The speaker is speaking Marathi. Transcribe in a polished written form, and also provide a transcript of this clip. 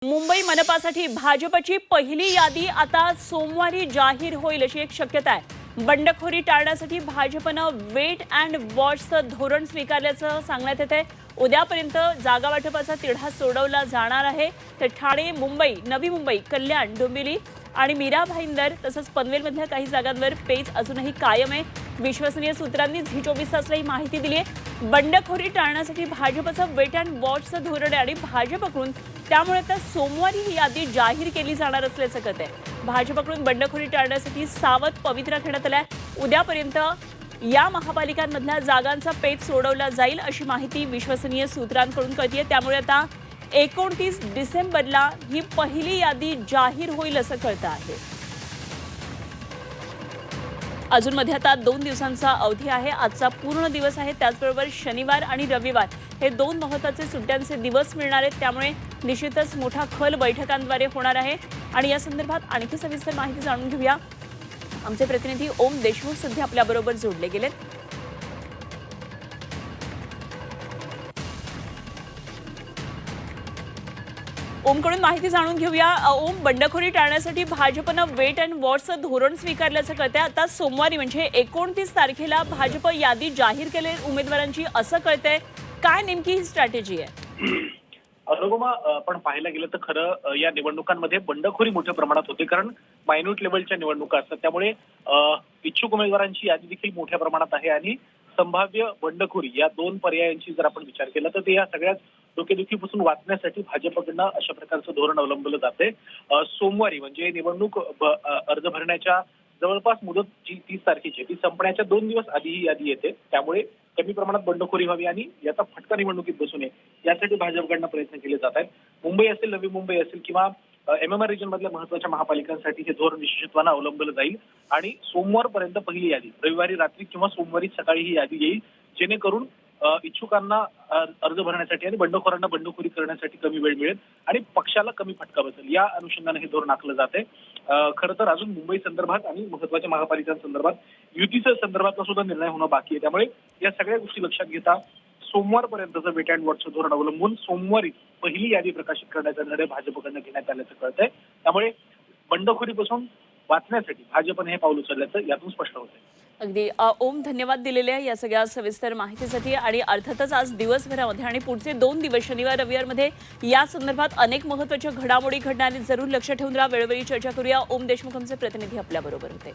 मुंबई मनपासाठी भाजपची पहिली यादी आता सोमवारी जाहीर होईल अशी एक शक्यता आहे। बंडखोरी टाळण्यासाठी भाजपनं वेट अँड वॉचचं धोरण स्वीकारल्याचं सांगण्यात येत आहे। उद्यापर्यंत जागा वाटपाचा तिढा सोडवला जाणार आहे। तर ठाणे, मुंबई, नवी मुंबई, कल्याण, डोंबिवली आणि मीरा भाईंदर तसंच पनवेलमधल्या काही जागांवर पेच अजूनही कायम आहे। विश्वसनीय सूत्रांनी झी 24 तासला ही माहिती दिली आहे। बंडखोरी टाळण्यासाठी भाजपचं वेट अँड वॉचचं धोरण आहे आणि भाजपकडून त्यामुळे आता सोमवारी ही यादी जाहीर केली जाणार असल्याचं कळत आहे। भाजपकडून बंडखोरी टाळण्यासाठी सावध पवित्रा घेण्यात आलाय। उद्यापर्यंत या महापालिकांमधल्या जागांचा पेच सोडवला जाईल अशी माहिती विश्वसनीय सूत्रांकडून कळतेय। त्यामुळे आता 29 डिसेंबरला ही पहिली यादी जाहीर होईल असं कळतं आहे। अजून मध्ये आता 2 दिवसांचा अवधी आहे। आजचा पूर्ण दिवस आहे, त्याचबरोबर शनिवार आणि रविवार हे 2 महत्त्वाचे सुट्ट्यांचे दिवस मिळणार आहेत। त्यामुळे निश्चितच मोठा खल बैठकांद्वारे होणार आहे आणि या संदर्भात आणखी सविस्तर माहिती जाणून घेऊया। आमचे प्रतिनिधी ओम देशमुख सध्या आपल्याबरोबर जोडले गेलेत। ओमकडून माहिती जाणून घेऊया। ओम, बंडखोरी टाळण्यासाठी भाजपनं वेट अँड वॉचचं धोरण स्वीकारल्याचं कळतंय। आता सोमवारी म्हणजे 29 तारखेला भाजप यादी जाहीर केली उमेदवारांची असं कळतंय। काय नेमकी ही स्ट्रॅटेजी आहे? अनुपमा, आपण पाहायला गेलं तर खरं या निवडणुकांमध्ये बंडखोरी मोठ्या प्रमाणात होते, कारण मायन्यूट लेवलच्या निवडणुका असतात। त्यामुळे इच्छुक उमेदवारांची यादी देखील मोठ्या प्रमाणात आहे आणि संभाव्य बंडखोरी या 2 पर्यायांची जर आपण विचार केला तर ते या सगळ्यात डोकेदुखीपासून वाचण्यासाठी भाजपकडनं अशा प्रकारचं धोरण अवलंबलं जाते। सोमवारी म्हणजे निवडणूक अर्ज भरण्याच्या जवळपास मुदत जी 30 तारखेची ती संपण्याच्या 2 दिवस आधी ही यादी येते। त्यामुळे कमी प्रमाणात बंडखोरी व्हावी आणि याचा फटका निवडणुकीत बसू नये यासाठी भाजपकडनं प्रयत्न केले जात आहेत। मुंबई असेल, नवी मुंबई असेल किंवा MMR रिजन मधल्या महत्त्वाच्या महापालिकांसाठी हे धोरण विशेषत्वानं अवलंबलं जाईल आणि सोमवारपर्यंत पहिली यादी, रविवारी रात्री किंवा सोमवारी सकाळी ही यादी येईल, जेणेकरून इच्छुकांना अर्ज भरण्यासाठी आणि बंडखोरांना बंडखोरी करण्यासाठी कमी वेळ मिळेल आणि पक्षाला कमी फटका बसेल, या अनुषंगाने हे धोरण आखलं जाते। खरं तर अजून मुंबई संदर्भात आणि महत्त्वाच्या महापालिकांसंदर्भात युतीच्या संदर्भातला सुद्धा निर्णय होणं बाकी आहे। त्यामुळे या सगळ्या गोष्टी लक्षात घेता सोमवारपर्यंतचं वेट अँड वॉचचं धोरण अवलंबून सोमवारी पहिली यादी प्रकाशित करण्याचा निर्णय भाजपकडनं घेण्यात आल्याचं कळतंय। त्यामुळे बंडखोरीपासून वाचण्यासाठी भाजपने हे पाऊल उचलल्याचं यातून स्पष्ट होतंय। अगदी ओम, धन्यवाद दिलेल्या या सगळ्या सविस्तर माहितीसाठी। आणि अर्थातच आज दिवसभरामध्ये आणि पुढचे 2 दिवस शनिवार रविवारमध्ये या संदर्भात अनेक महत्त्वाच्या घडामोडी घडणार आहेत। जरूर लक्ष ठेवून राहा। वेळोवेळी चर्चा करूया। ओम देशमुख आमचे प्रतिनिधी आपल्याबरोबर होते।